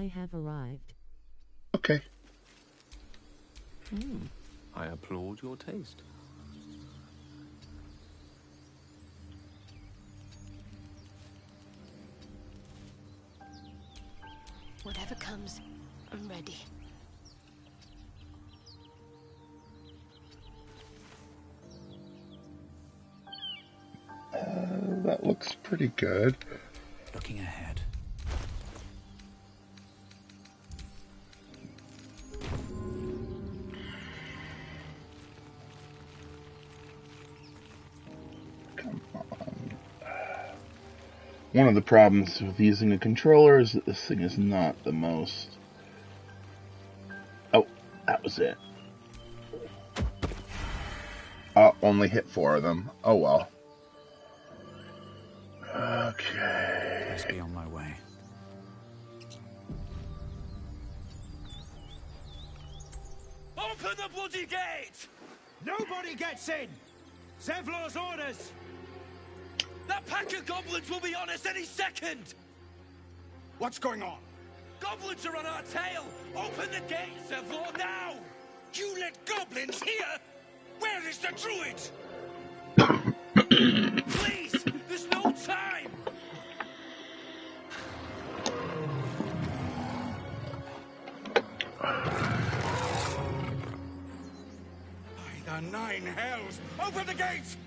I have arrived. Okay. I applaud your taste. Whatever comes, I'm ready. That looks pretty good. Looking ahead. Come on. One of the problems with using a controller is that this thing is not the most... Oh, that was it. Only hit 4 of them. Oh well. Okay. Let's be on my way. Open the bloody gate! Nobody gets in! Zevlor's orders! That pack of goblins will be on us any second! What's going on? Goblins are on our tail! Open the gate, Zevlor, now! You let goblins here? Where is the druid? Please! There's no time! By the 9 hells! Open the gate!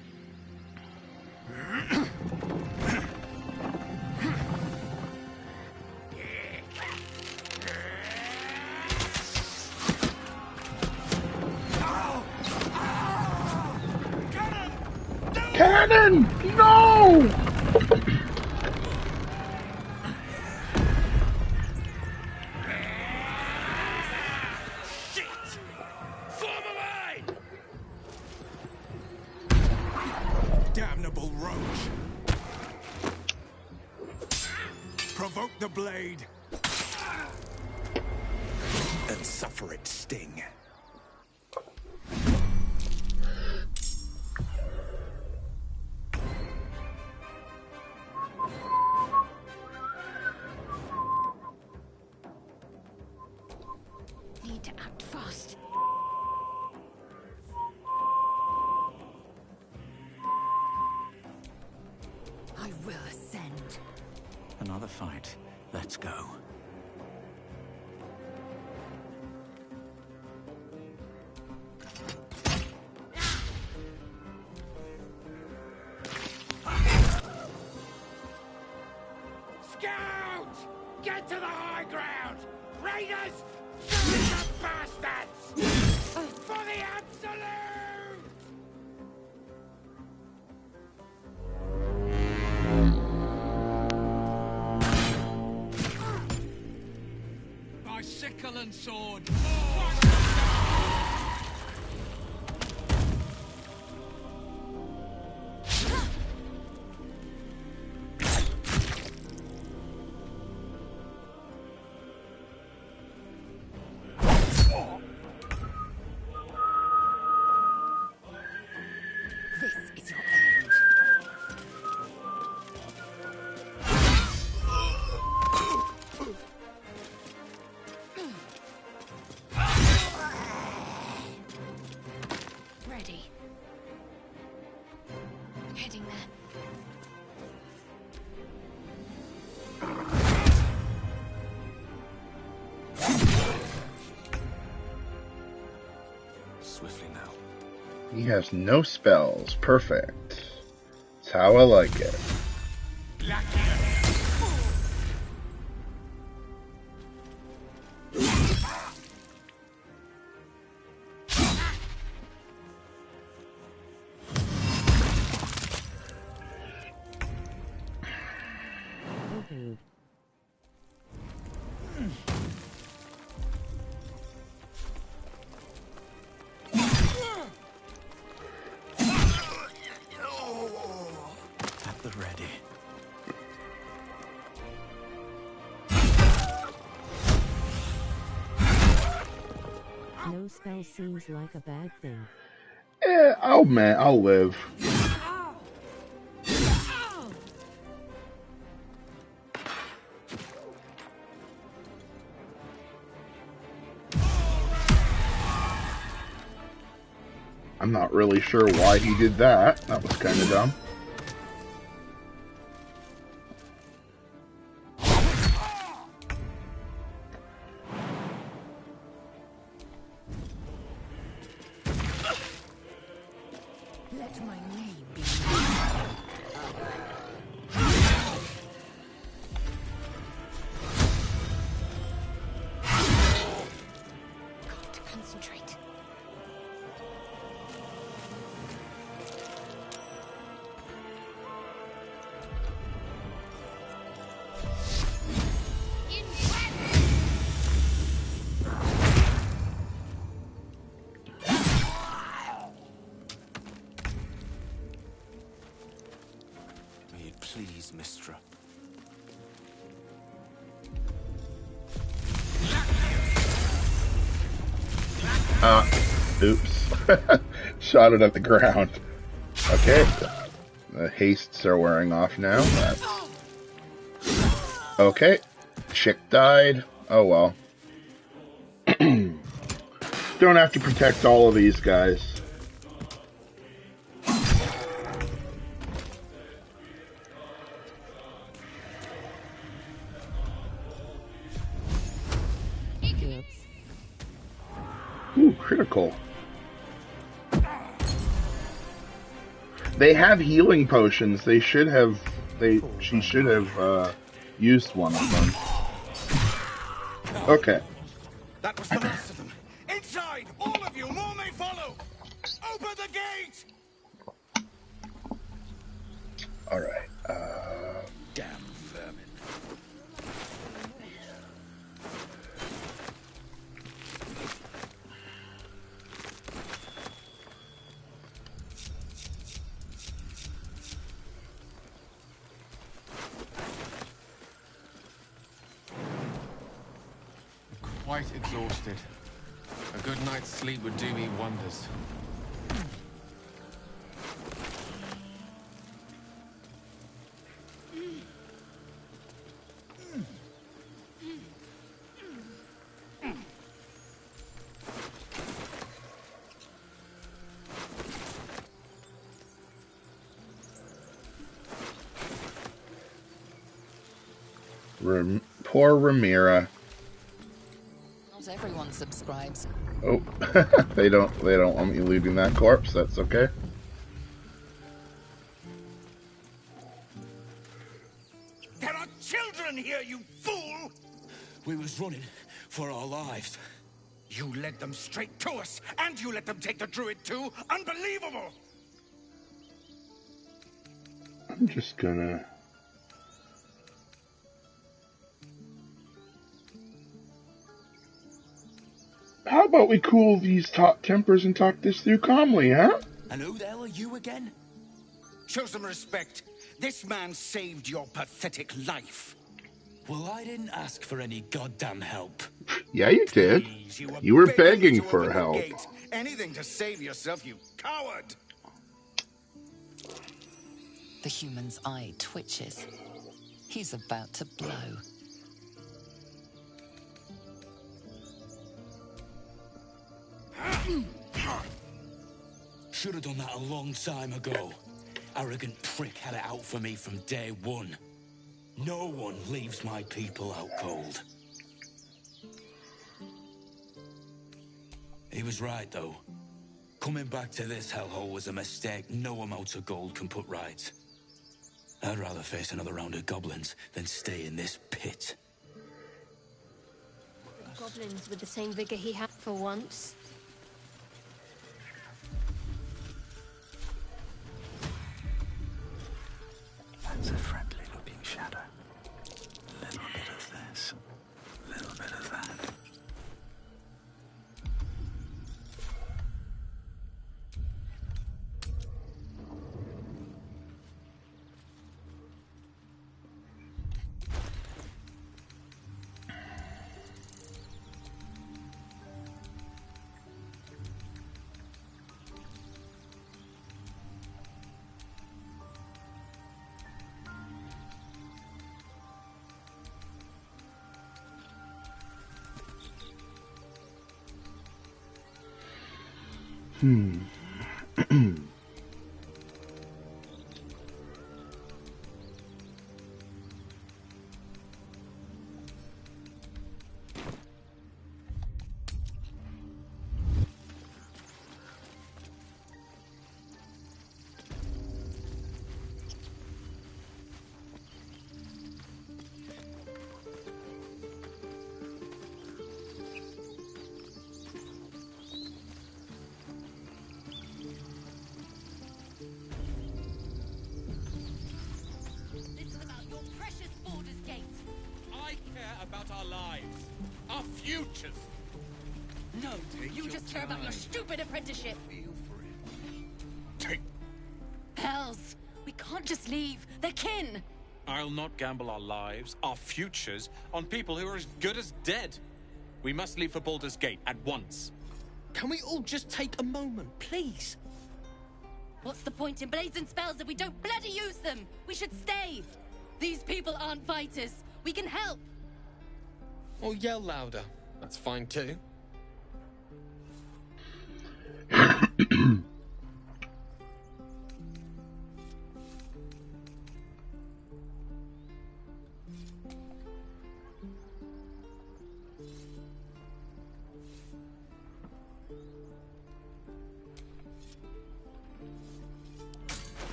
Cannon! No! Shit! Form a line! Damnable roach! Provoke the blade! And suffer its sting. Need to act fast. I will ascend. Another fight. Let's go. Scout! Get to the high ground! Raiders! Shoot the bastards! For the absolute! By sickle and sword! This is your end. Ready. Heading there. Swiftly now. He has no spells. Perfect. That's how I like it. Woohoo. At the ready. No spell seems like a bad thing. Oh man, I'll live. I'm not really sure why he did that. That was kind of dumb. Let my name be. Got to concentrate. May it please, Mistra. Oops. Shot it at the ground. Okay. The hastes are wearing off now. Okay. Chick died. Oh well. Don't have to protect all of these guys. Oops. Ooh, critical. They have healing potions. They should have. She should have used one of them. Okay. That was the last of them. Inside! All of you! More may follow! Open the gate! All right. Damn vermin. Quite exhausted. A good night's sleep would do me wonders. Poor Ramira. Not everyone subscribes. Oh, they don't want me looting that corpse. That's okay. There are children here, you fool! We was running for our lives. You led them straight to us, and you let them take the druid too? Unbelievable! I'm just gonna... How about we cool these top tempers and talk this through calmly, huh? And who the hell are you again? Show some respect. This man saved your pathetic life. Well, I didn't ask for any goddamn help. Yeah, you did. Please, You were me begging to for open the help. gate. Anything to save yourself, you coward! The human's eye twitches. He's about to blow. Should have done that a long time ago. Arrogant prick had it out for me from day one. No one leaves my people out cold. He was right, though. Coming back to this hellhole was a mistake no amount of gold can put right. I'd rather face another round of goblins than stay in this pit. Goblins with the same vigor he had for once. That's a friendly looking shadow. A little bit of this, a little bit of that. This is about your precious Baldur's Gate. I care about our lives, our futures. No, you just care about your stupid apprenticeship. Feel for it. Take. Hells, we can't just leave. They're kin. I'll not gamble our lives, our futures, on people who are as good as dead. We must leave for Baldur's Gate at once. Can we all just take a moment, please? What's the point in blades and spells if we don't bloody use them? We should stay. These people aren't fighters. We can help. Or yell louder. That's fine too.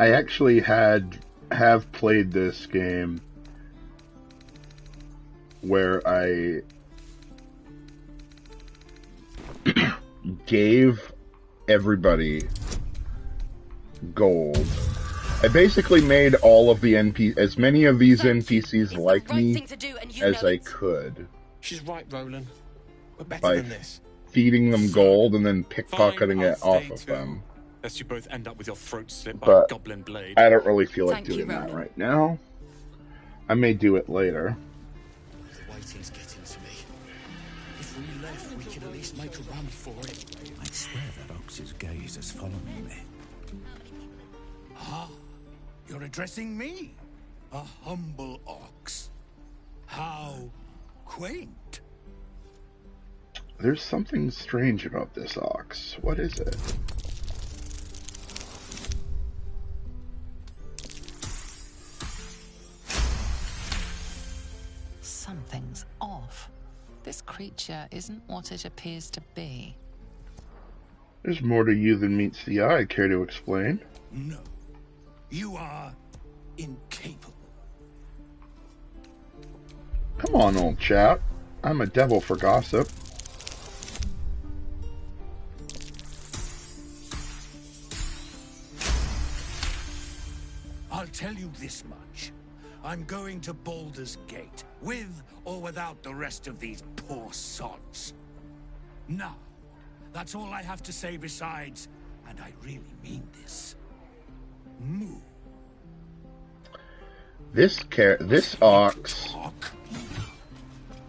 I actually have played this game where I gave everybody gold. I basically made all of the as many of these NPCs like me as I could. She's right, Roland. We're better By than this. feeding them gold and then pickpocketing it I'll off stay of too. them. Lest you both end up with your throat slit by But a goblin blade. I don't really feel like Thank you, doing that Roland. right now. I may do it later. Waiting's getting to me. If we left, we could at least make a run for it. I swear that ox's gaze is following me. Ah, you're addressing me? A humble ox. How quaint. There's something strange about this ox. What is it? Something's off. This creature isn't what it appears to be. There's more to you than meets the eye. Care to explain? No. You are incapable. Come on, old chap. I'm a devil for gossip. I'll tell you this much. I'm going to Baldur's Gate, with or without the rest of these poor sods. Now, that's all I have to say besides, and I really mean this. Move. This ox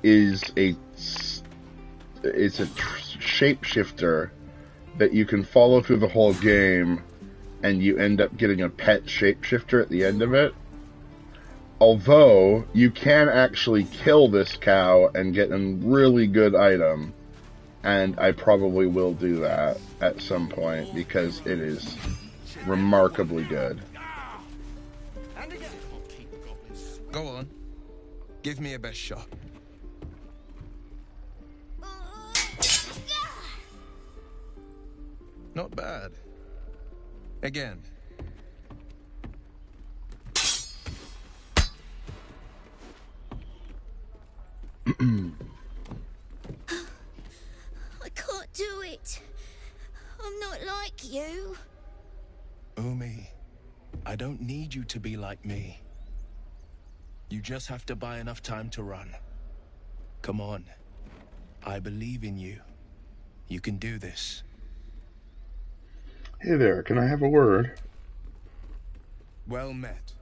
is a shapeshifter that you can follow through the whole game, and you end up getting a pet shapeshifter at the end of it. Although, you can actually kill this cow and get a really good item, and I probably will do that at some point, because it is remarkably good. Go on. Give me a best shot. Not bad. Again. I can't do it. I'm not like you. Umi, I don't need you to be like me. You just have to buy enough time to run. Come on. I believe in you. You can do this. Hey there, can I have a word? Well met.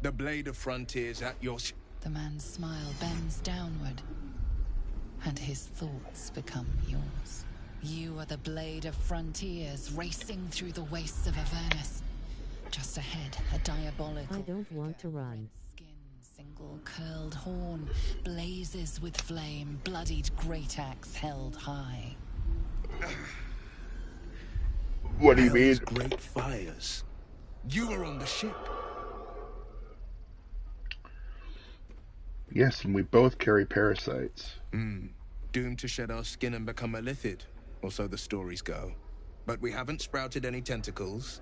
The Blade of Frontiers at your... The man's smile bends downward, and his thoughts become yours. You are the Blade of Frontiers, racing through the wastes of Avernus. Just ahead, a diabolical... I don't want to run. Skin, single curled horn, blazes with flame, bloodied great axe held high. What do you Hell is mean? great fires. You were on the ship. Yes, and we both carry parasites. Doomed to shed our skin and become a lithid, or so the stories go. But we haven't sprouted any tentacles.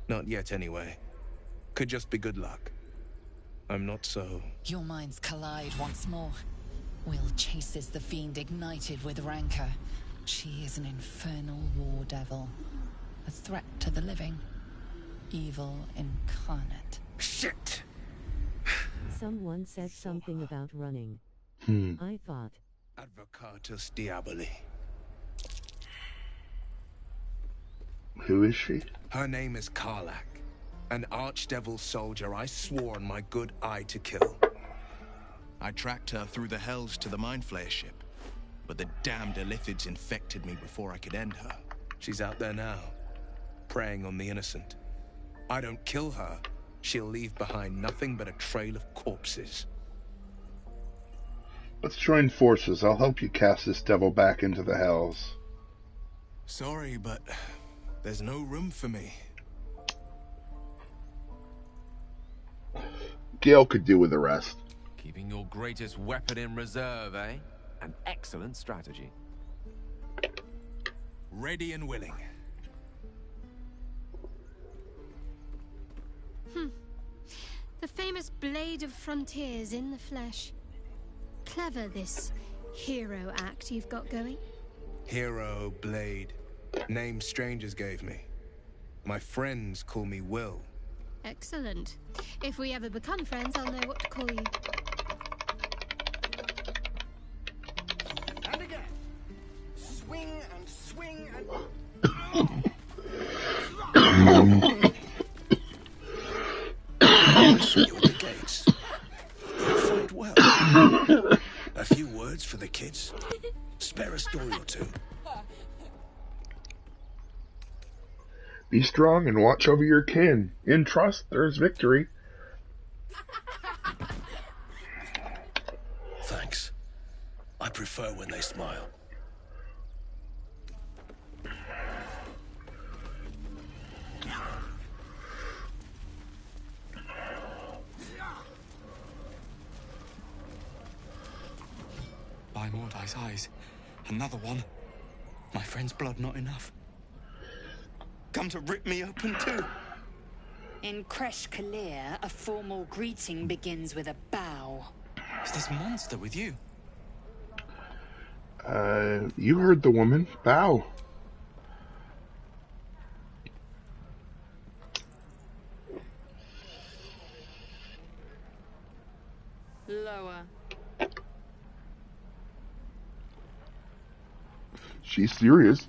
Not yet, anyway. Could just be good luck. I'm not so... Your minds collide once more. Will chases the fiend ignited with rancor. She is an infernal war devil. A threat to the living. Evil incarnate. Shit! Someone said something about running. I thought. Advocatus Diaboli. Who is she? Her name is Karlak. An archdevil soldier I swore on my good eye to kill. I tracked her through the hells to the Mind Flayer ship, but the damned Illithids infected me before I could end her. She's out there now, preying on the innocent. I don't kill her, she'll leave behind nothing but a trail of corpses. Let's join forces. I'll help you cast this devil back into the hells. Sorry, but there's no room for me. Gale could do with the rest. Keeping your greatest weapon in reserve, eh? An excellent strategy. Ready and willing. The famous Blade of Frontiers in the flesh. Clever, this hero act you've got going. Hero, Blade. Name strangers gave me. My friends call me Will. Excellent. If we ever become friends, I'll know what to call you. And again. Swing and swing and... I saw you at the gates. You fight well. A few words for the kids. Spare a story or two. Be strong and watch over your kin. In trust, there's victory. Thanks. I prefer when they smile. By Mordai's eyes, another one. My friend's blood not enough. Come to rip me open too. In Kresh Kalir, a formal greeting begins with a bow. Is this monster with you? You heard the woman. Bow. Lower. She's serious.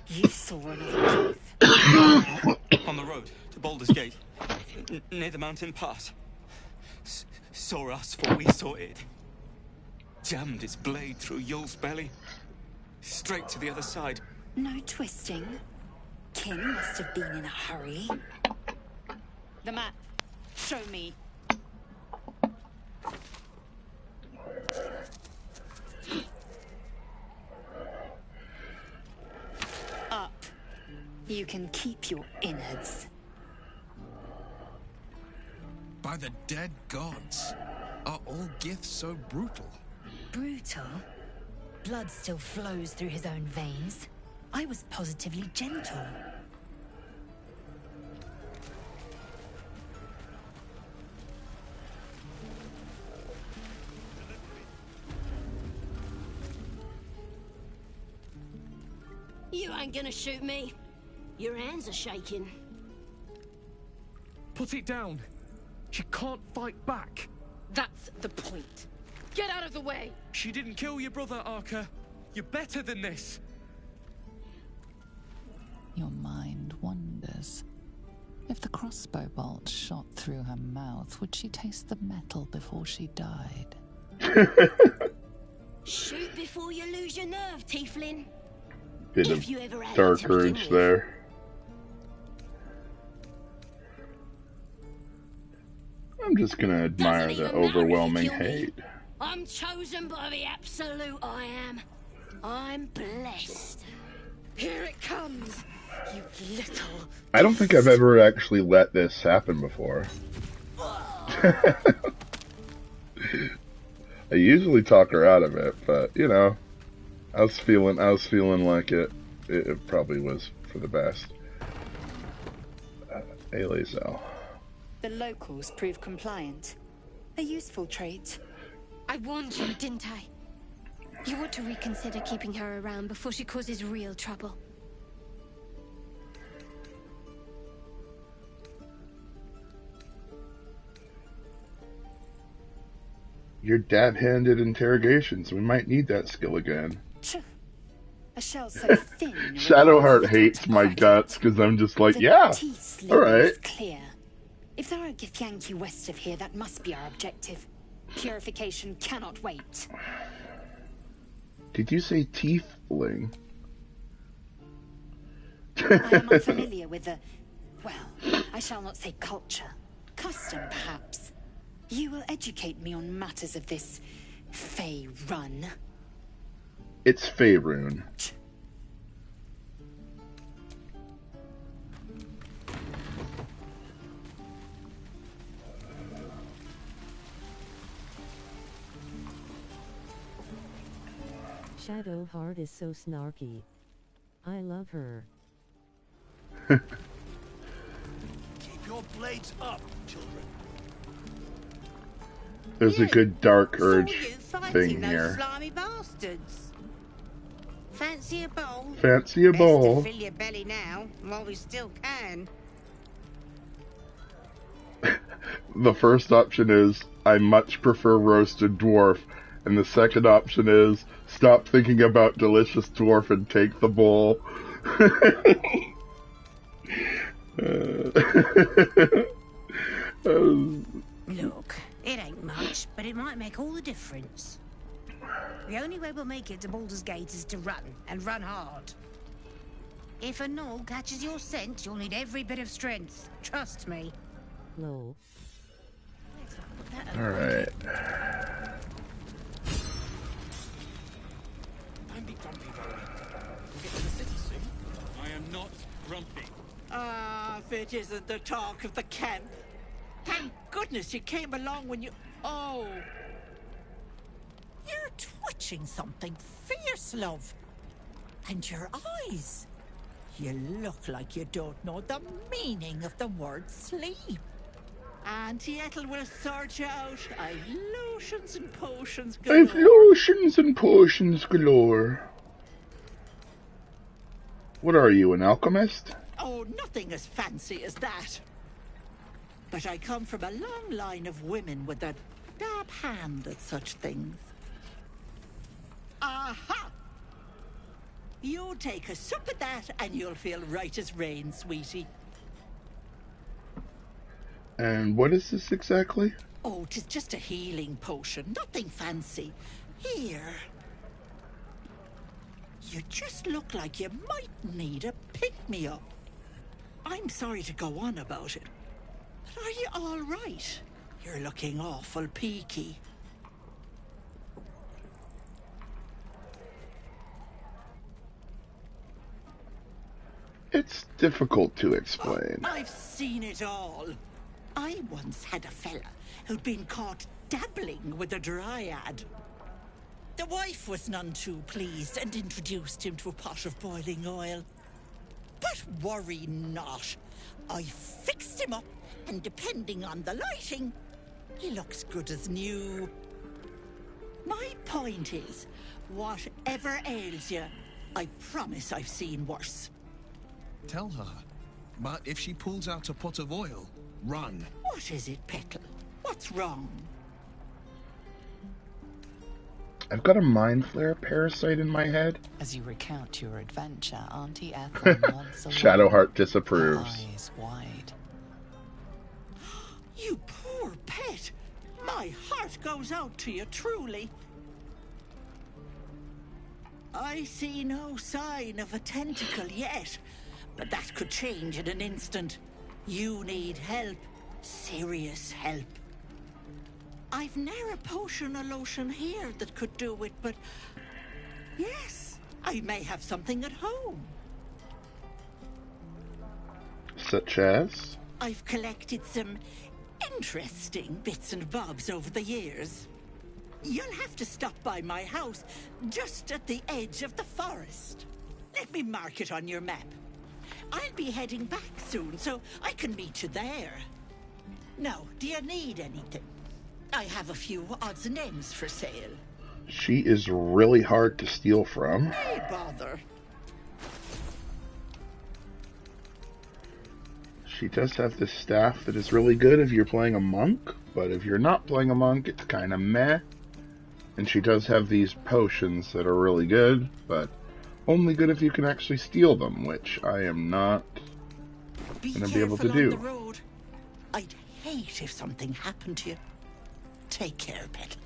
You saw another truth. On the road to Baldur's Gate, near the mountain pass. Saw us for we saw it. Jammed its blade through Yul's belly. Straight to the other side. No twisting. Kin must have been in a hurry. The map. Show me. Up. You can keep your innards. By the dead gods, are all Giths so brutal? Brutal? Blood still flows through his own veins. I was positively gentle. You ain't gonna shoot me. Your hands are shaking. Put it down. She can't fight back. That's the point. Get out of the way! She didn't kill your brother, Arca. You're better than this. Your mind wanders. If the crossbow bolt shot through her mouth, would she taste the metal before she died? Shoot before you lose your nerve, Tiefling. Bit If you ever of had dark it to begin courage with. there. I'm just gonna admire the overwhelming hate. I'm chosen by the absolute I am. I'm blessed. Here it comes, you little... I don't think I've ever actually let this happen before. I usually talk her out of it, but you know, I was feeling like it probably was for the best. Elezel. The locals prove compliant. A useful trait. I warned you, didn't I? You ought to reconsider keeping her around before she causes real trouble. Your dab-handed interrogations. We might need that skill again. A shell so thin. Shadowheart hates my guts because I'm just like, yeah, all right. Clear. If there are a Githyanki west of here, that must be our objective. Purification cannot wait. Did you say tiefling? I am unfamiliar with the, well, I shall not say culture. Custom, perhaps. You will educate me on matters of this Fey run. It's Faerun. Shadowheart is so snarky. I love her. Keep your blades up, children. There's a good dark urge thing here. Slimy bastards. Fancy a bowl? Fancy a bowl. Best to fill your belly now, while we still can. The first option is, I much prefer roasted dwarf. And the second option is, stop thinking about delicious dwarf and take the bowl. Look, it ain't much, but it might make all the difference. The only way we'll make it to Baldur's Gate is to run, and run hard. If a gnoll catches your scent, you'll need every bit of strength. Trust me. Lol. Alright. Don't be grumpy, Rowan. We'll get to the city soon. I am not grumpy. Ah, if it isn't the talk of the camp. Thank goodness you came along when you... Oh. You're twitching something fierce, love. And your eyes. You look like you don't know the meaning of the word sleep. Auntie Ethel will sort you out. I've lotions and potions galore. I've lotions and potions galore. What are you, an alchemist? Oh, nothing as fancy as that. But I come from a long line of women with a dab hand at such things. Aha! You take a sup at that and you'll feel right as rain, sweetie. And what is this exactly? Oh, 'tis just a healing potion, nothing fancy. Here. You just look like you might need a pick-me-up. I'm sorry to go on about it, but are you all right? You're looking awful peaky. It's difficult to explain. Oh, I've seen it all. I once had a fella who'd been caught dabbling with a dryad. The wife was none too pleased and introduced him to a pot of boiling oil. But worry not. I fixed him up, and depending on the lighting, he looks good as new. My point is, whatever ails you, I promise I've seen worse. Tell her. But if she pulls out a pot of oil, run. What is it, Petal? What's wrong? I've got a mind flare parasite in my head. As you recount your adventure, Auntie Ethel nods along, Shadowheart disapproves. eyes wide. You poor pet! My heart goes out to you, truly. I see no sign of a tentacle yet, but that could change in an instant. You need help. Serious help. I've ne'er a potion or lotion here that could do it, but yes, I may have something at home. Such as? I've collected some interesting bits and bobs over the years. You'll have to stop by my house, just at the edge of the forest. Let me mark it on your map. I'll be heading back soon, so I can meet you there. Now, do you need anything? I have a few odds and ends for sale. She is really hard to steal from. Hey, bother. She does have this staff that is really good if you're playing a monk, but if you're not playing a monk, it's kind of meh. And she does have these potions that are really good, but only good if you can actually steal them, which I am not going to be able to do. The road. I'd hate if something happened to you. Take care, Petal.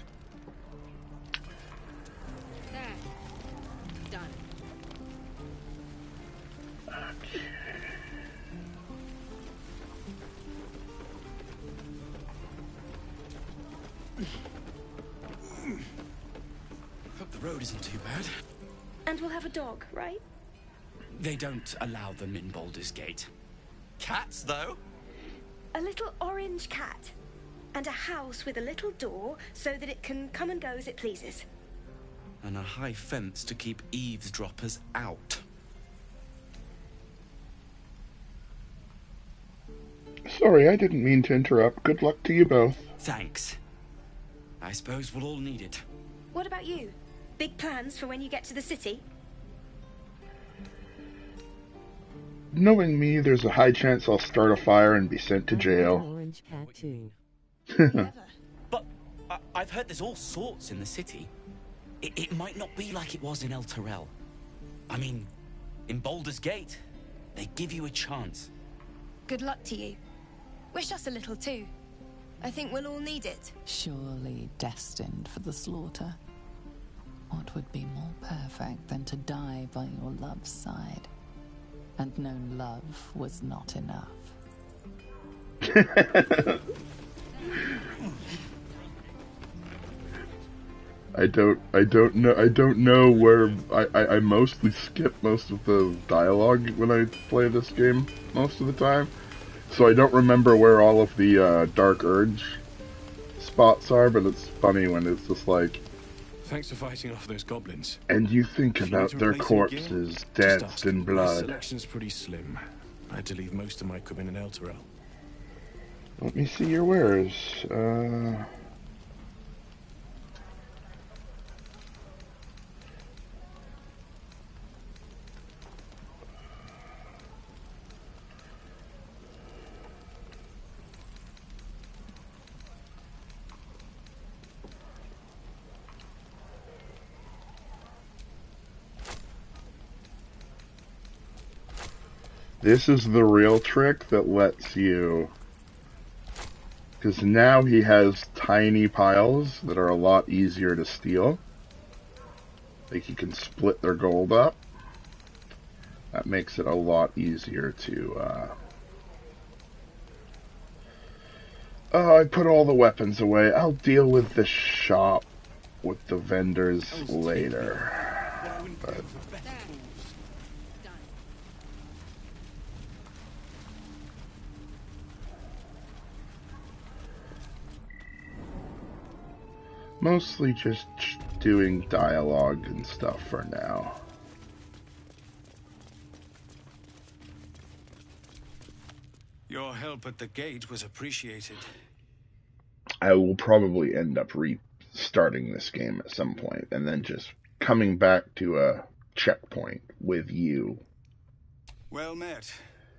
There. Done. Hope the road isn't too bad. And we'll have a dog, right? They don't allow them in Baldur's Gate. Cats, though? A little orange cat. And a house with a little door so that it can come and go as it pleases. And a high fence to keep eavesdroppers out. Sorry, I didn't mean to interrupt. Good luck to you both. Thanks. I suppose we'll all need it. What about you? Big plans for when you get to the city? Knowing me, there's a high chance I'll start a fire and be sent to jail. Orange cat too. But I've heard there's all sorts in the city. It might not be like it was in El Terrell. I mean, in Baldur's Gate, they give you a chance. Good luck to you. Wish us a little too. I think we'll all need it. Surely destined for the slaughter. What would be more perfect than to die by your love's side? And no love was not enough. I don't know where I mostly skip most of the dialogue when I play this game most of the time. So I don't remember where all of the Dark Urge spots are, but it's funny when it's just like, Thanks for fighting off those goblins. and you think about their corpses danced in My blood. selection's pretty slim. I had to leave most of my equipment in El Terrell. Let me see your wares. This is the real trick that lets you... Because now he has tiny piles that are a lot easier to steal. Like, you can split their gold up. That makes it a lot easier to, Oh, I put all the weapons away. I'll deal with the shop with the vendors later. But... mostly just doing dialogue and stuff for now. Your help at the gate was appreciated. I will probably end up restarting this game at some point and then just coming back to a checkpoint with you. Well met.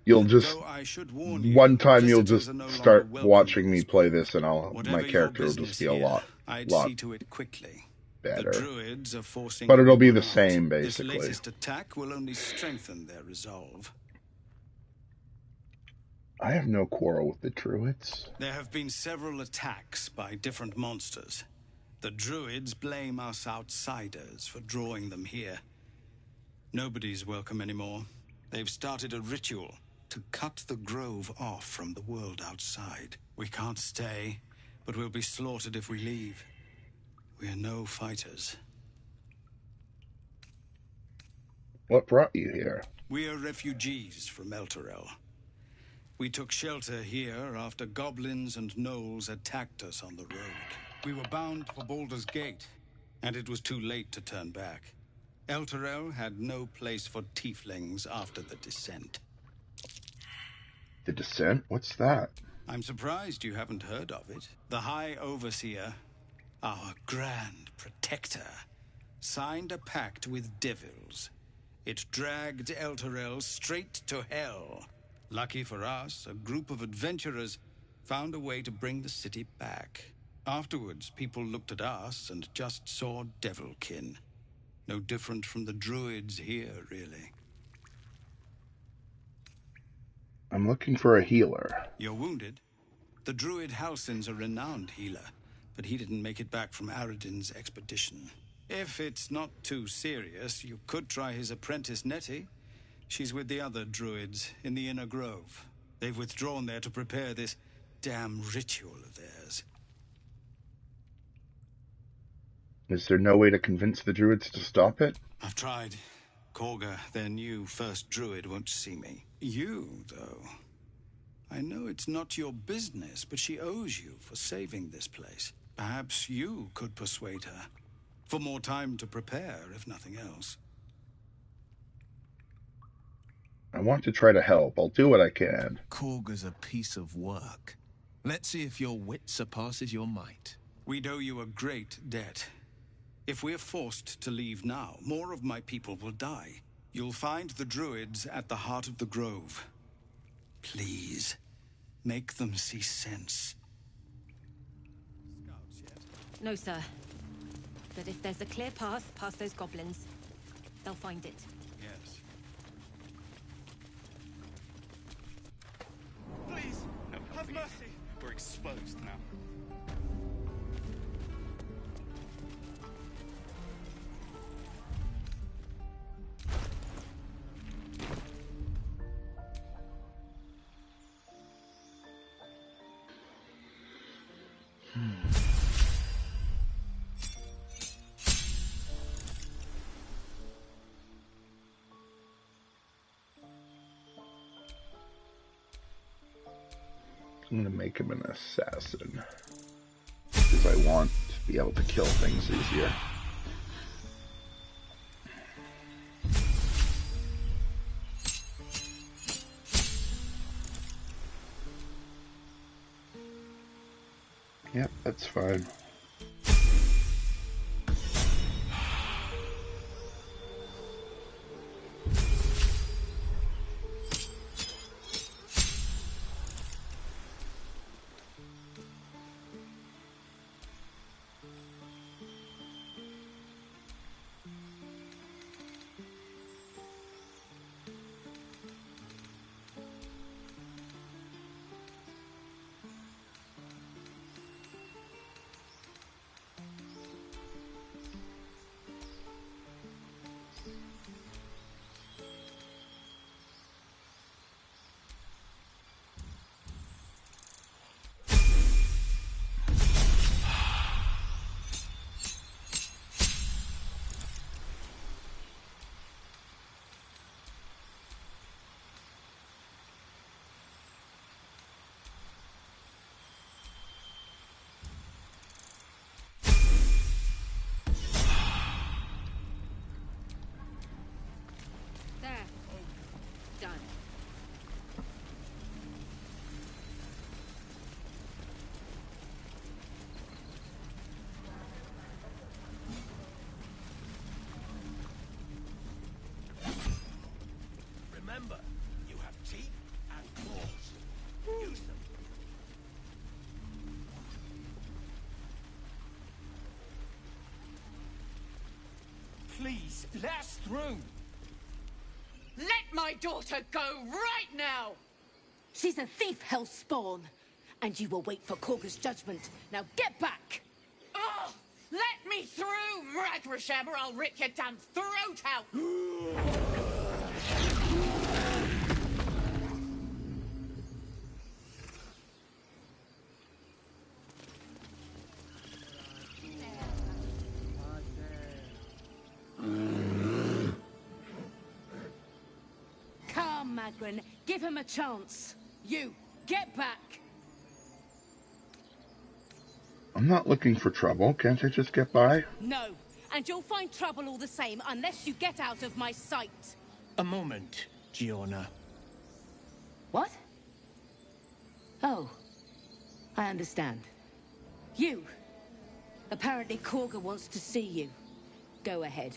You'll just, Though I should warn you, one time you'll visitors just are no longer start welcome watching in me this play world. this and Whatever my your character will business just be a here, lot I'd see to it quickly. better. The druids are forcing But it'll be everyone the out. same, This basically. latest attack will only strengthen their resolve. I have no quarrel with the druids. There have been several attacks by different monsters. The druids blame us outsiders for drawing them here. Nobody's welcome anymore. They've started a ritual to cut the grove off from the world outside. We can't stay. But we'll be slaughtered if we leave. We are no fighters. What brought you here? We are refugees from Elturel. We took shelter here after goblins and gnolls attacked us on the road. We were bound for Baldur's Gate, and it was too late to turn back. Elturel had no place for tieflings after the Descent. The Descent? What's that? I'm surprised you haven't heard of it. The High Overseer, our Grand Protector, signed a pact with devils. It dragged Elturel straight to hell. Lucky for us, a group of adventurers found a way to bring the city back. Afterwards, people looked at us and just saw devilkin. No different from the druids here, really. I'm looking for a healer. You're wounded? The druid Halsin's a renowned healer, but he didn't make it back from Aradin's expedition. If it's not too serious, you could try his apprentice Nettie. She's with the other druids in the Inner Grove. They've withdrawn there to prepare this damn ritual of theirs. Is there no way to convince the druids to stop it? I've tried. Korga, their new first druid, won't see me. You, though. I know it's not your business, but she owes you for saving this place. Perhaps you could persuade her. For more time to prepare, if nothing else. I want to try to help. I'll do what I can. Korga's a piece of work. Let's see if your wit surpasses your might. We'd owe you a great debt. If we're forced to leave now, more of my people will die. You'll find the druids at the heart of the grove. Please, make them see sense. No, sir. But if there's a clear path past those goblins, they'll find it. Yes. Please, No, have please. mercy. We're exposed now. I'm gonna make him an assassin. Because I want to be able to kill things easier. Yep, that's fine. Done. Remember, you have teeth and claws. Use them. Please, let us through. Let my daughter go right now! She's a thief, Hellspawn. And you will wait for Korga's judgment. Now get back! Oh, let me through, Mragrasham, or I'll rip your damn throat out! Baron, give him a chance. You, get back! I'm not looking for trouble. Can't I just get by? No, and you'll find trouble all the same unless you get out of my sight. A moment, Giona. What? Oh, I understand. You. Apparently Korga wants to see you. Go ahead.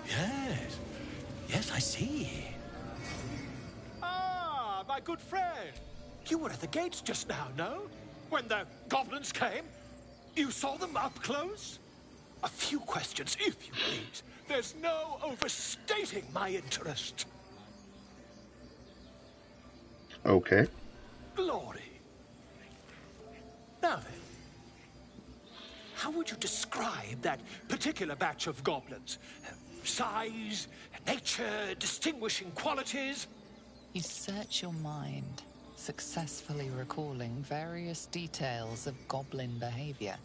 Yes. Yes, I see. Ah, my good friend. You were at the gates just now, no? When the goblins came? You saw them up close? A few questions, if you please. There's no overstating my interest. Okay. Glory. Now then, how would you describe that particular batch of goblins? Size, nature, distinguishing qualities? You search your mind, successfully recalling various details of goblin behavior.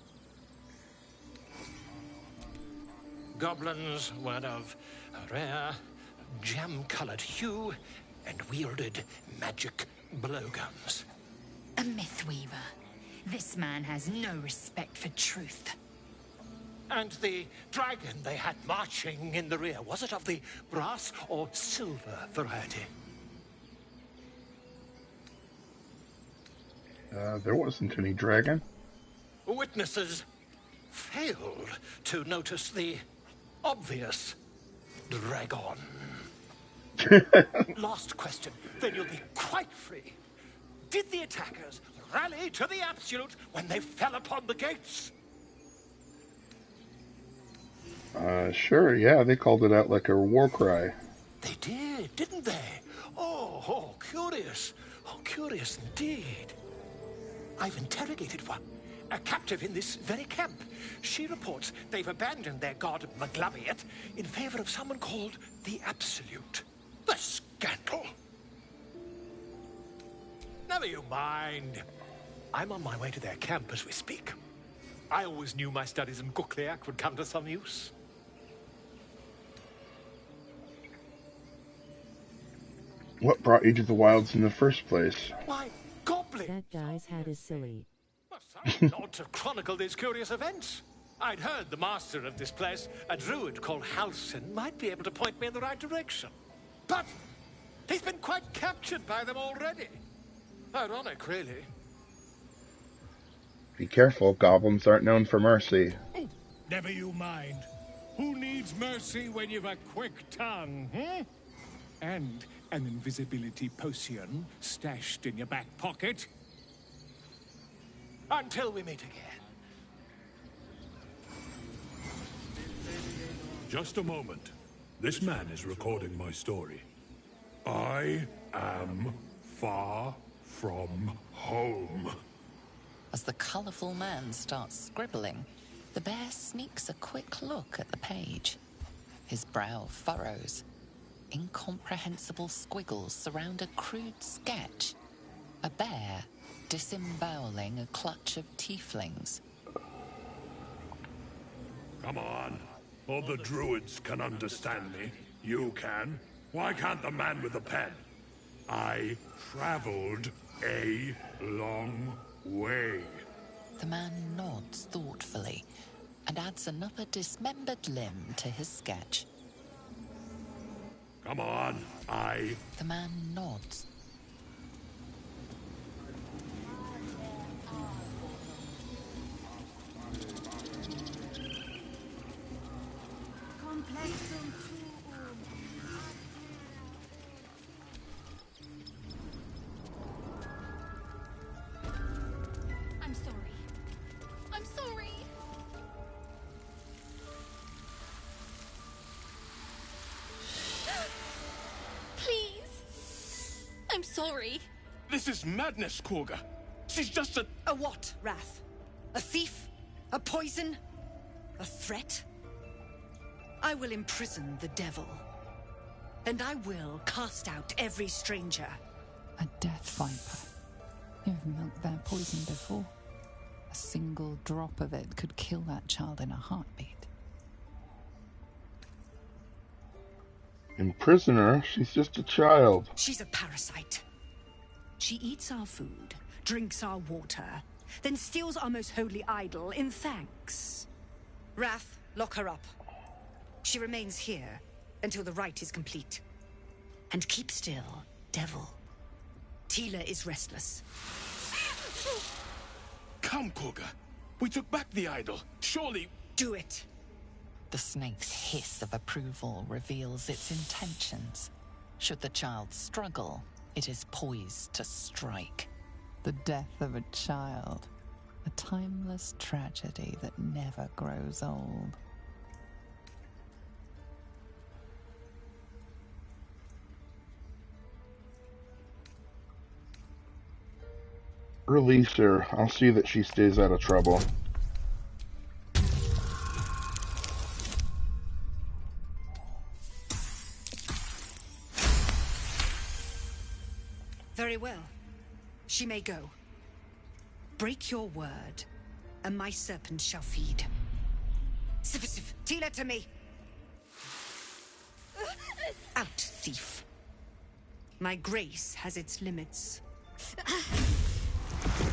Goblins were of a rare, jam-colored hue and wielded magic blowguns. A Mythweaver. This man has no respect for truth. And the dragon they had marching in the rear, was it of the brass or silver variety? There wasn't any dragon. Witnesses failed to notice the obvious dragon. Last question, then you'll be quite free. Did the attackers rally to the absolute when they fell upon the gates? Sure, yeah, they called it out like a war cry. They did, didn't they? Oh, curious. Oh, curious indeed. I've interrogated one, a captive in this very camp. She reports they've abandoned their god Maglabiet in favor of someone called the Absolute. The scandal! Never you mind. I'm on my way to their camp as we speak. I always knew my studies in Gukliak would come to some use. What brought you to the wilds in the first place? Why, goblin! That guy's hat is silly. Not to chronicle these curious events. I'd heard the master of this place, a druid called Halsin, might be able to point me in the right direction. But he's been quite captured by them already. Ironic, really. Be careful, goblins aren't known for mercy. Never you mind. Who needs mercy when you've a quick tongue, hmm? And an invisibility potion stashed in your back pocket? Until we meet again. Just a moment. This man is recording my story. I am far from home. As the colourful man starts scribbling, the bear sneaks a quick look at the page. His brow furrows. Incomprehensible squiggles surround a crude sketch. A bear disemboweling a clutch of tieflings. Come on. All the druids can understand me. You can. Why can't the man with the pen? I traveled a long way. The man nods thoughtfully and adds another dismembered limb to his sketch. Come on, The man nods. I'm sorry. I'm sorry. Please. I'm sorry. This is madness, Korga. She's just a... A what, Wrath? A thief? A poison? A threat? I will imprison the devil. And I will cast out every stranger. A death viper. You've milked their poison before. A single drop of it could kill that child in a heartbeat. Imprison her? She's just a child. She's a parasite. She eats our food, drinks our water, then steals our most holy idol in thanks. Wrath, lock her up. She remains here until the rite is complete. And keep still, devil. Tila is restless. Come, Koga. We took back the idol. Surely... Do it. The snake's hiss of approval reveals its intentions. Should the child struggle, it is poised to strike. The death of a child. A timeless tragedy that never grows old. Release her. I'll see that she stays out of trouble. Very well. She may go. Break your word, and my serpent shall feed. Sif, Tila to me! Out, thief. My grace has its limits.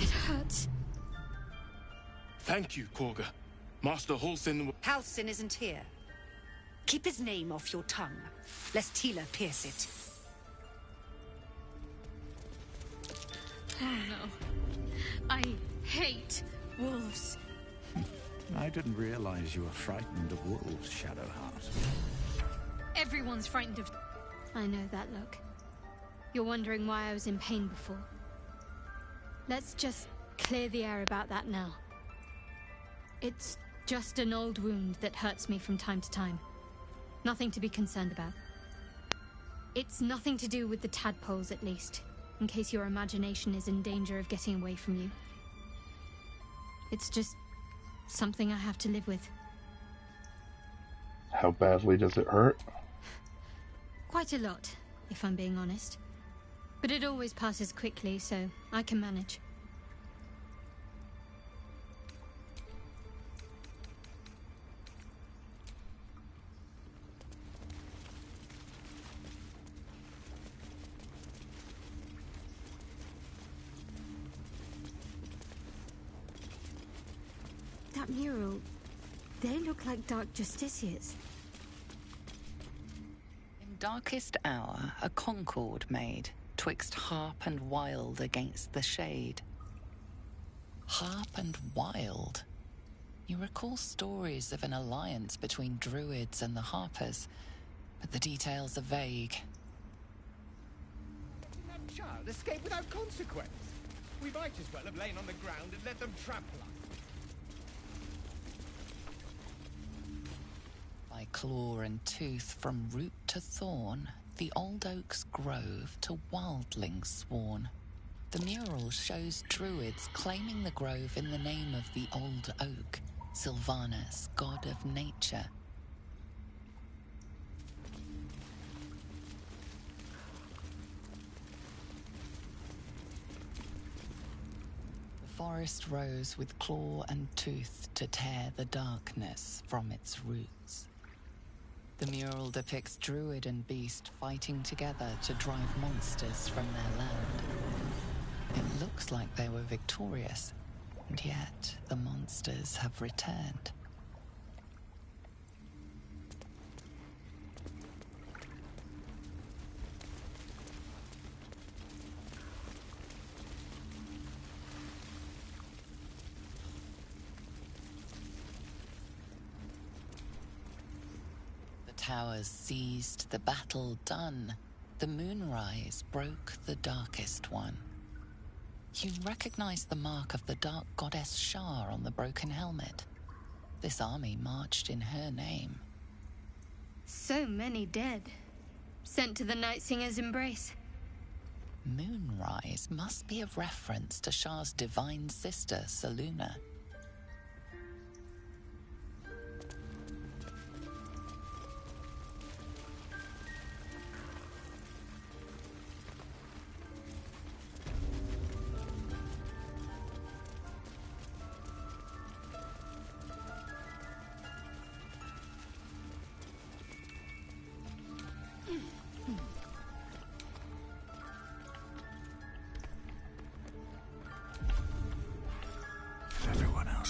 It hurts. Thank you, Koga. Master Halsin... Halsin isn't here. Keep his name off your tongue, lest Tila pierce it. Oh no. I hate wolves. I didn't realize you were frightened of wolves, Shadowheart. Everyone's frightened of... I know that look. You're wondering why I was in pain before. Let's just clear the air about that now. It's just an old wound that hurts me from time to time. Nothing to be concerned about. It's nothing to do with the tadpoles, at least, in case your imagination is in danger of getting away from you. It's just something I have to live with. How badly does it hurt? Quite a lot, if I'm being honest. But it always passes quickly, so I can manage. That mural, they look like dark justiciars. In darkest hour, a concord made, twixt harp and wild against the shade. Harp and wild? You recall stories of an alliance between druids and the harpers, but the details are vague. That child escaped without consequence. We might as well have lain on the ground and let them trample us. By claw and tooth, from root to thorn, the old oak's grove to wildlings sworn. The mural shows druids claiming the grove in the name of the old oak, Sylvanus, god of nature. The forest rose with claw and tooth to tear the darkness from its roots. The mural depicts druid and beast fighting together to drive monsters from their land. It looks like they were victorious, and yet the monsters have returned. Towers seized, the battle done. The moonrise broke the darkest one. You recognize the mark of the dark goddess Shar on the broken helmet. This army marched in her name. So many dead. Sent to the Night Singer's embrace. Moonrise must be a reference to Shar's divine sister, Selûne.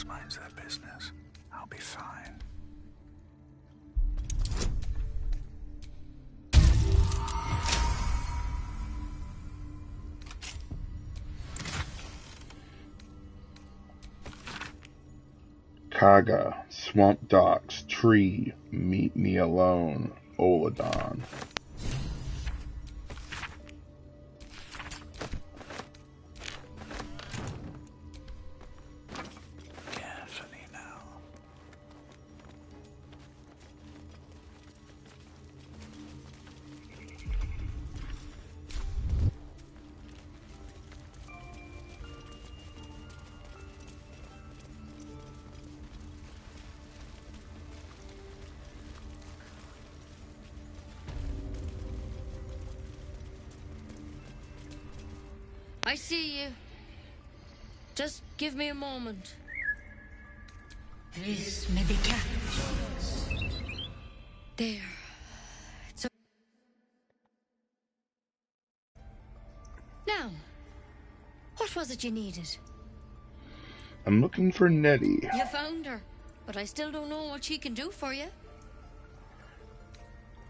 else minds their business, I'll be fine. Kaga, Swamp Docks, Tree, Meet Me Alone, Oladon. Carefully now. I see you. Just give me a moment. This may be capital. There. So now, what was it you needed? I'm looking for Nettie. You found her, but I still don't know what she can do for you.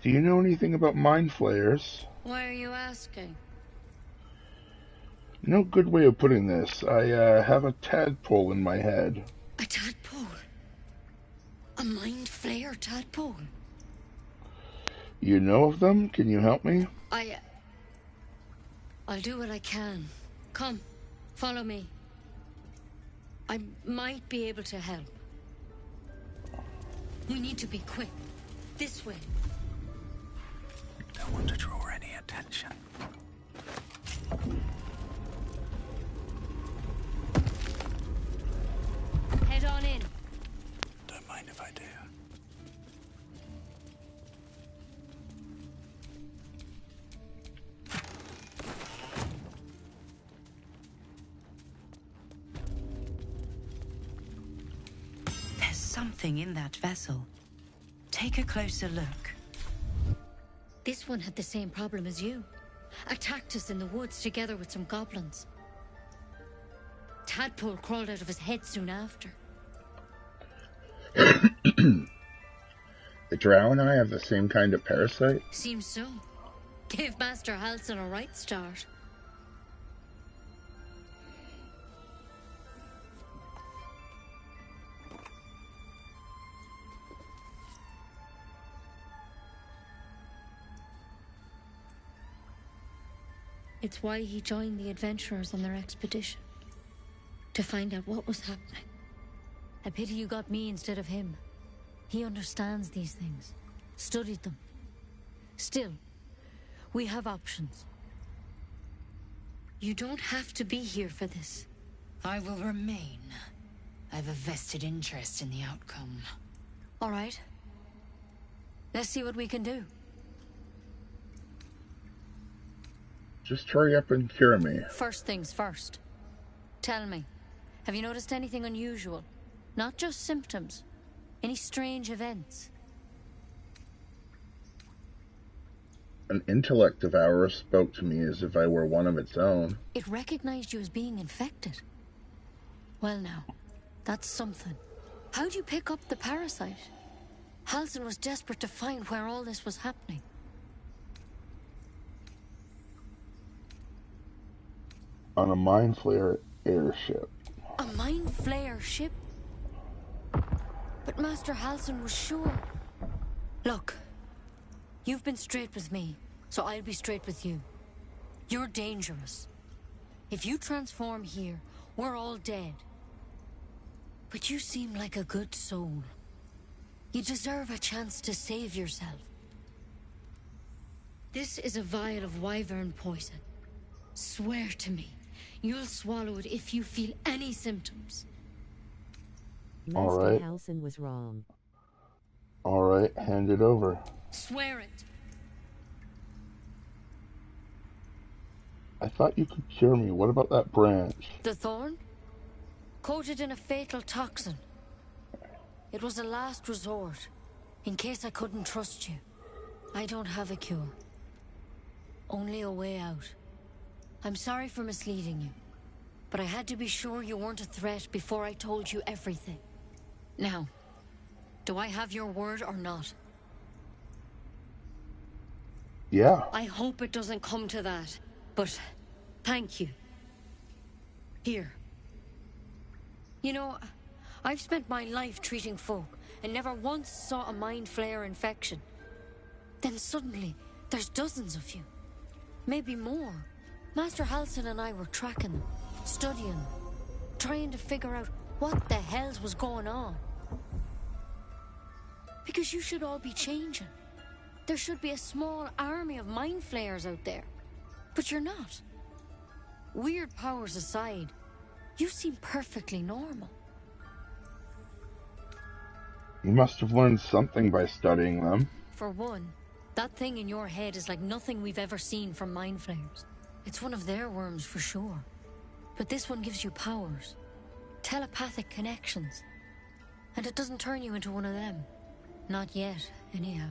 Do you know anything about mind flayers? Why are you asking? No good way of putting this. I have a tadpole in my head. A tadpole? A mind flayer tadpole? You know of them? Can you help me? I'll do what I can. Come, follow me. I might be able to help. We need to be quick. This way. Don't want to draw any attention. Head on in. Don't mind if I do. There's something in that vessel. Take a closer look. This one had the same problem as you. Attacked us in the woods together with some goblins. Tadpole crawled out of his head soon after. The drow and I have the same kind of parasite? Seems so. Gave Master Halsin a right start. It's why he joined the adventurers on their expedition. To find out what was happening. A pity you got me instead of him. He understands these things. Studied them. Still, we have options. You don't have to be here for this. I will remain. I have a vested interest in the outcome. All right. Let's see what we can do. Just hurry up and cure me. First things first. Tell me, have you noticed anything unusual? Not just symptoms. Any strange events? An intellect devourer spoke to me as if I were one of its own. It recognized you as being infected. Well now, that's something. How'd you pick up the parasite? Halsin was desperate to find where all this was happening. On a mind flayer airship. A mind flayer ship? But Master Halsin was sure. Look, you've been straight with me, so I'll be straight with you. You're dangerous. If you transform here, we're all dead. But you seem like a good soul. You deserve a chance to save yourself. This is a vial of wyvern poison. Swear to me, you'll swallow it if you feel any symptoms. Master Halsin was wrong. Alright, hand it over. Swear it. I thought you could cure me. What about that branch? The thorn? Coated in a fatal toxin. It was a last resort, in case I couldn't trust you. I don't have a cure. Only a way out. I'm sorry for misleading you. but I had to be sure you weren't a threat before I told you everything. Now, do I have your word or not? Yeah. I hope it doesn't come to that, but thank you. Here. You know, I've spent my life treating folk and never once saw a mind flayer infection. Then suddenly, there's dozens of you. Maybe more. Master Halsin and I were tracking them, studying them, trying to figure out what the hells was going on. Because you should all be changing. There should be a small army of mind flayers out there. But you're not. Weird powers aside, you seem perfectly normal. You must have learned something by studying them. For one, that thing in your head is like nothing we've ever seen from mind flayers. It's one of their worms for sure. But this one gives you powers. Telepathic connections. And it doesn't turn you into one of them. Not yet, anyhow.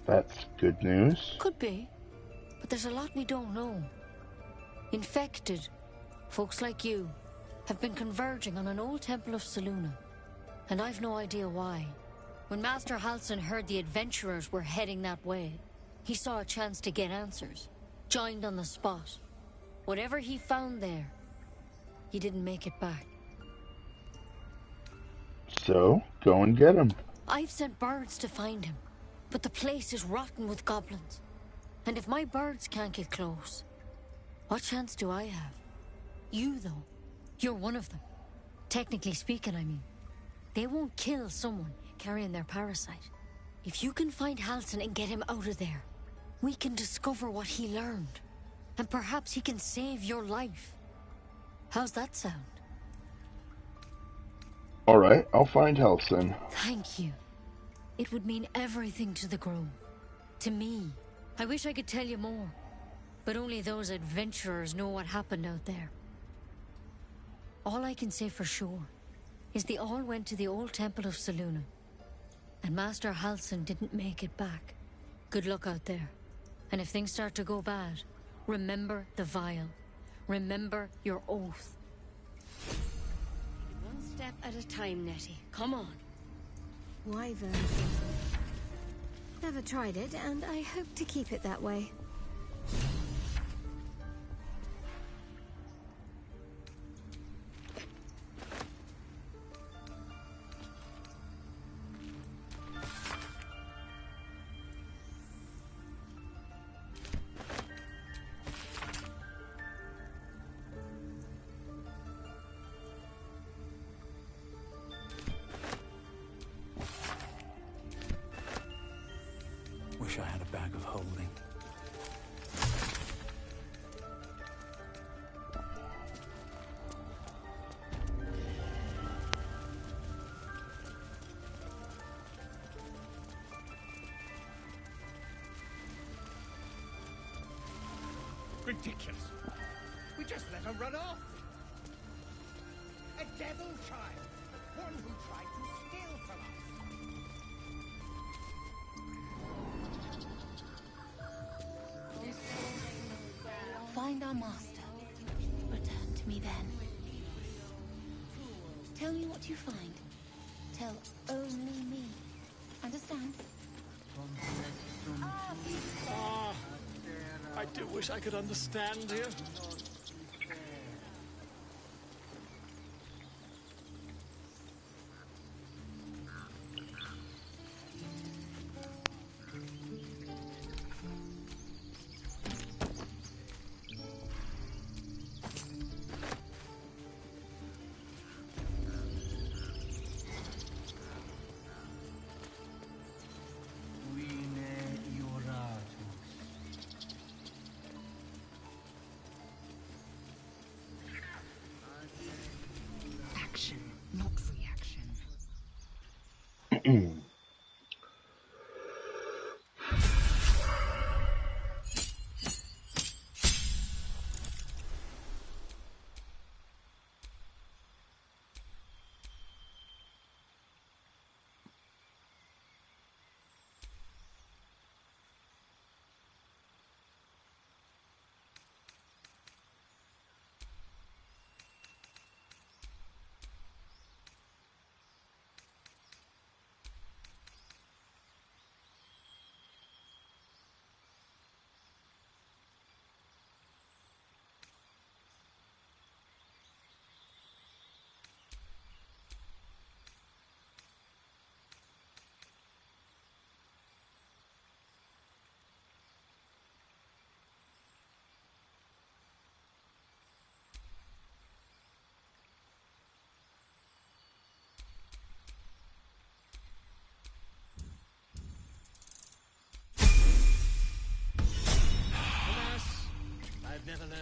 That's good news. Could be. But there's a lot we don't know. Infected, folks like you, have been converging on an old temple of Selûne. And I've no idea why. When Master Halsin heard the adventurers were heading that way, he saw a chance to get answers. Joined on the spot. Whatever he found there, he didn't make it back. So, go and get him. I've sent birds to find him, but the place is rotten with goblins. And if my birds can't get close, what chance do I have? You, though, you're one of them. Technically speaking, I mean. They won't kill someone carrying their parasite. If you can find Halsin and get him out of there, we can discover what he learned. And perhaps he can save your life. How's that sound? Alright, I'll find Halsin. Thank you. It would mean everything to the Grove. To me. I wish I could tell you more. But only those adventurers know what happened out there. All I can say for sure is they all went to the old temple of Selûne. And Master Halsin didn't make it back. Good luck out there. And if things start to go bad, remember the vial. Remember your oath. One step at a time, Nettie. Come on. Wyvern. Never tried it, and I hope to keep it that way. Wish I had a bag of holding. Ridiculous. We just let her run off. A devil child. One who tried to steal from us. Find our master. Return to me then. Tell me what you find. Tell only me. Understand? Ah, I do wish I could understand you.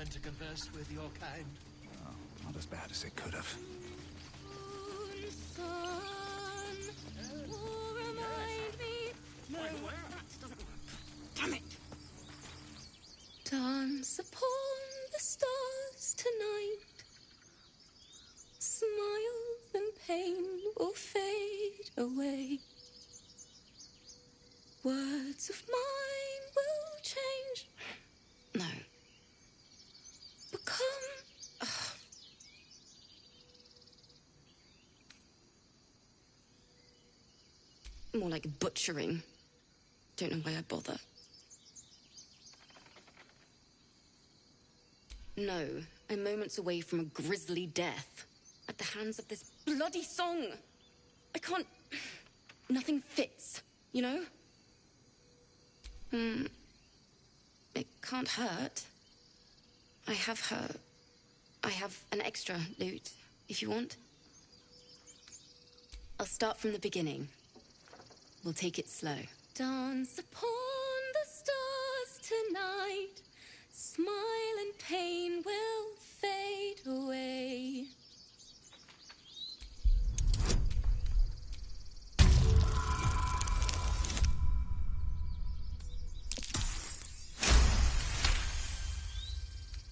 learn to converse with your kind? Oh, not as bad as it could have. Damn it! Dance upon the stars tonight. Smiles and pain will fade away. Words of mine will change. No. Become. More like butchering. Don't know why I bother. No, I'm moments away from a grisly death. At the hands of this bloody song. I can't... Nothing fits, you know? It can't hurt. I have an extra lute, if you want. I'll start from the beginning. We'll take it slow. Dance upon the stars tonight. Smile and pain will fade away.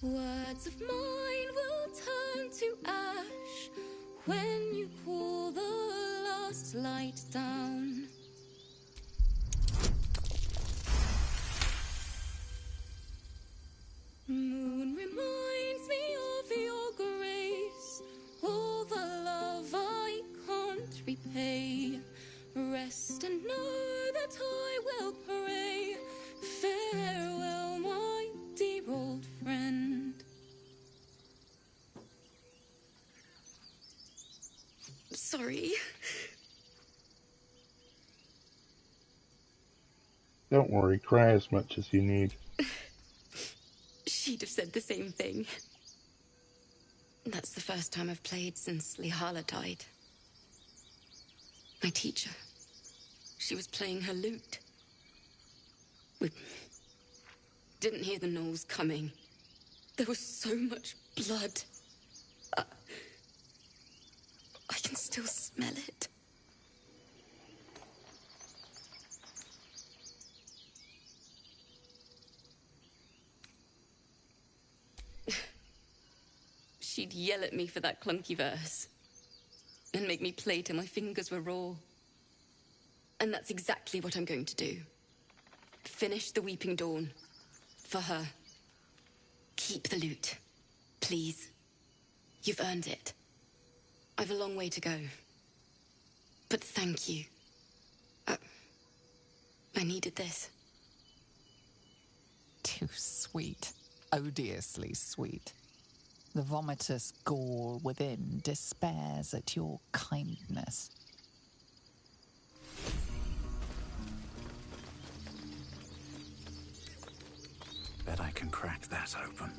Words of mine will turn to ash when you call the last light down. Moon reminds me of your grace, all the love I can't repay. Rest and know that I will pray. Farewell, my dear old friend. Sorry. Don't worry, cry as much as you need. She'd have said the same thing. That's the first time I've played since Lihala died. My teacher. She was playing her lute. We didn't hear the gnolls coming. There was so much blood. I can still smell it. She'd yell at me for that clunky verse. And make me play till my fingers were raw. And that's exactly what I'm going to do. Finish the Weeping Dawn. For her. Keep the lute. Please. You've earned it. I've a long way to go. But thank you. I needed this. Too sweet. Odiously sweet. The vomitous gall within despairs at your kindness. Bet I can crack that open.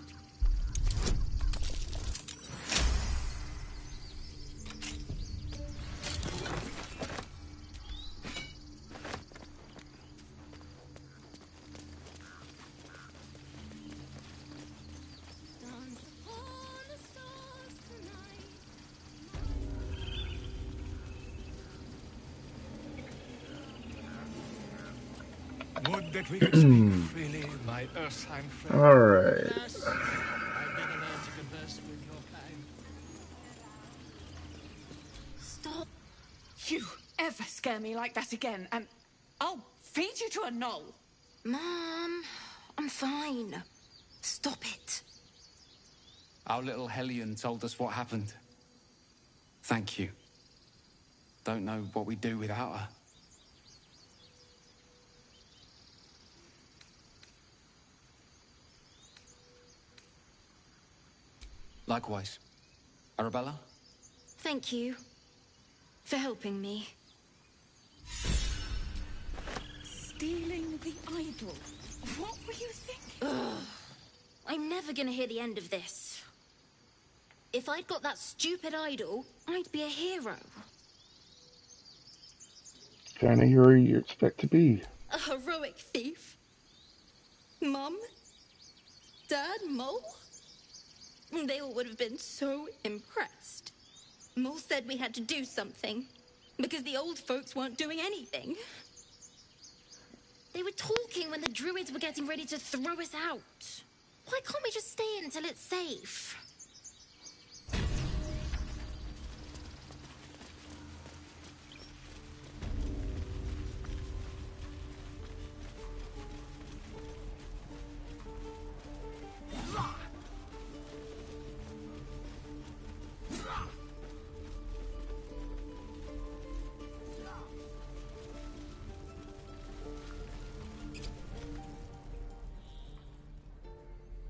Would that we could speak freely, my Earthheim friend. Alright. Alas, I've never learned to converse with your kind. Stop. You ever scare me like that again, and I'll feed you to a gnoll. Mom, I'm fine. Stop it. Our little Hellion told us what happened. Thank you. Don't know what we'd do without her. Likewise. Arabella? Thank you for helping me. Stealing the idol. What were you thinking? Ugh. I'm never gonna hear the end of this. If I'd got that stupid idol, I'd be a hero. Kind of hero you expect to be. A heroic thief? Mum? Dad? Mole? They all would have been so impressed. Mole said we had to do something, because the old folks weren't doing anything. They were talking when the druids were getting ready to throw us out. Why can't we just stay until it's safe?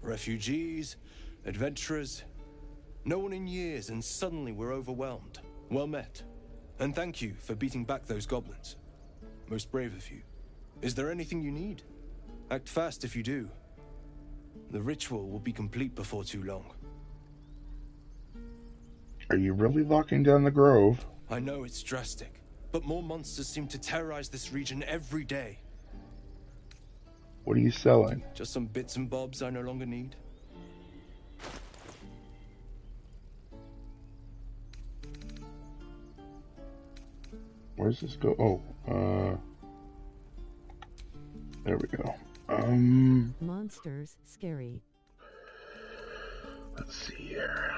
Refugees, adventurers, no one in years, and suddenly we're overwhelmed. Well met. And thank you for beating back those goblins. Most brave of you. Is there anything you need? Act fast if you do. The ritual will be complete before too long. Are you really locking down the grove? I know it's drastic, but more monsters seem to terrorize this region every day. What are you selling? Just some bits and bobs I no longer need. Where's this go? Oh, there we go. Monsters, scary. Let's see here.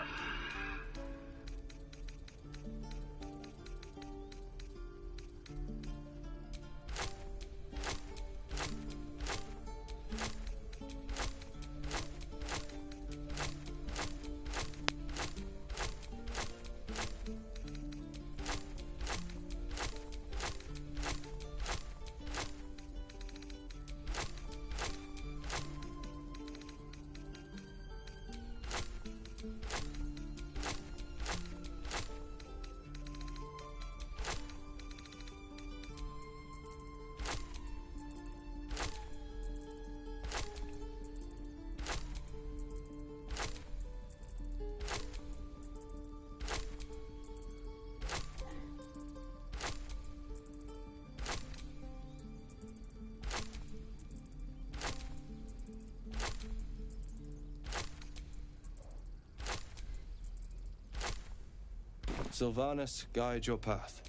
Sylvanas, guide your path.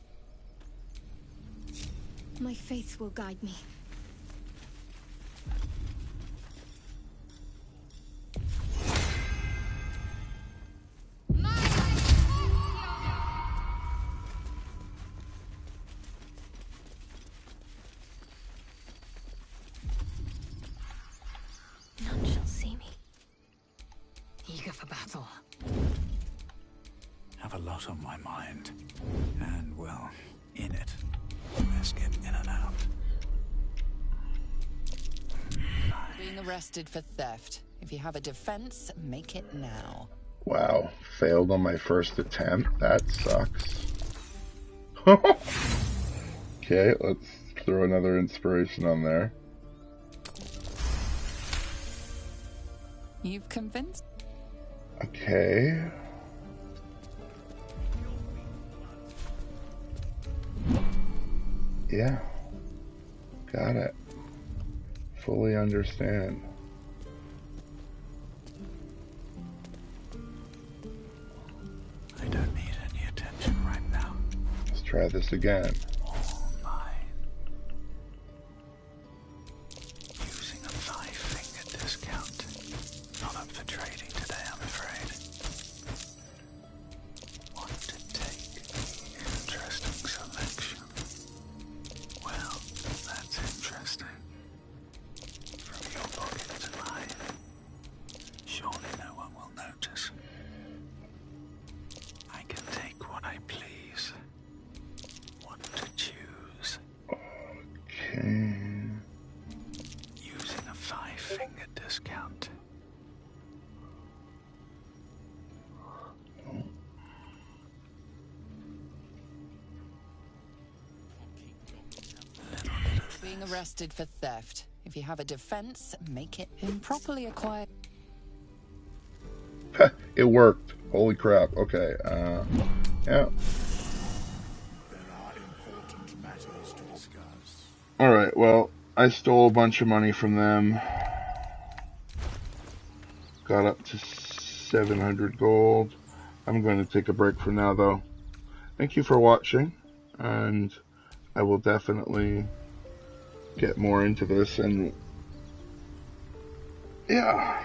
My faith will guide me. None shall see me. Eager for battle. Have a lot on my mind. And, well, in it. Best get in and out. Being arrested for theft. If you have a defense, make it now. Wow, failed on my first attempt. That sucks. Okay, let's throw another inspiration on there. You've convinced? Okay. Yeah. Got it. Fully understand. I don't need any attention right now. Let's try this again. All mine. Using a 5-finger discount. Not up for trading today, I'm afraid. Want to take? Interesting selection. Well, that's interesting. From your pocket to mine. Surely no one will notice. I can take what I please. What to choose. Okay. Using a 5-finger discount. Being arrested for theft. If you have a defense, make it improperly acquired. It worked. Holy crap. Okay. Yeah. Alright, well, I stole a bunch of money from them. Got up to 700 gold. I'm going to take a break for now, though. Thank you for watching, and I will definitely get more into this, and yeah.